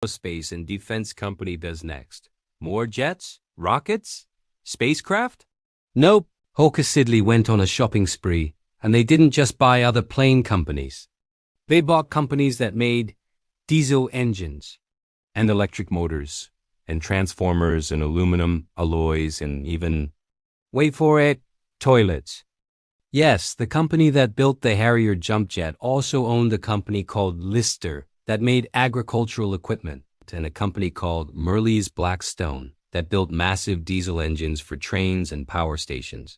aerospace and defense company does next? More jets? Rockets? Spacecraft? Nope. Hawker Siddeley went on a shopping spree, and they didn't just buy other plane companies. They bought companies that made diesel engines and electric motors and transformers and aluminum alloys and even, wait for it, toilets. Yes, the company that built the Harrier jump jet also owned a company called Lister that made agricultural equipment, and a company called Merle's Blackstone that built massive diesel engines for trains and power stations.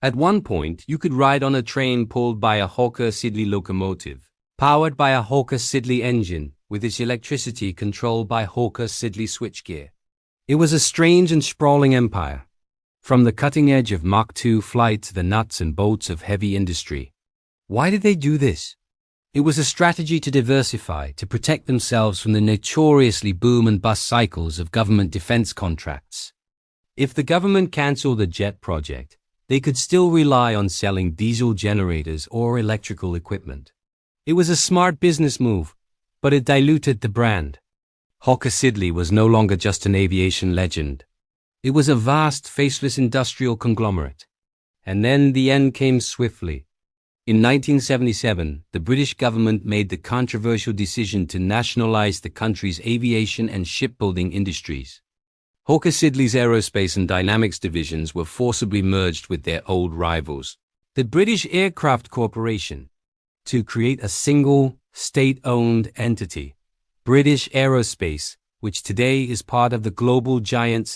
At one point, you could ride on a train pulled by a Hawker Siddeley locomotive, powered by a Hawker Siddeley engine, with its electricity controlled by Hawker Siddeley switchgear. It was a strange and sprawling empire, from the cutting edge of Mach 2 flight to the nuts and bolts of heavy industry. Why did they do this? It was a strategy to diversify, to protect themselves from the notoriously boom and bust cycles of government defense contracts. If the government cancelled the jet project, they could still rely on selling diesel generators or electrical equipment. It was a smart business move, but it diluted the brand. Hawker Siddeley was no longer just an aviation legend. It was a vast, faceless industrial conglomerate. And then the end came swiftly. In 1977, the British government made the controversial decision to nationalize the country's aviation and shipbuilding industries. Hawker Siddeley's aerospace and dynamics divisions were forcibly merged with their old rivals, the British Aircraft Corporation, to create a single, state-owned entity, British Aerospace, which today is part of the global giants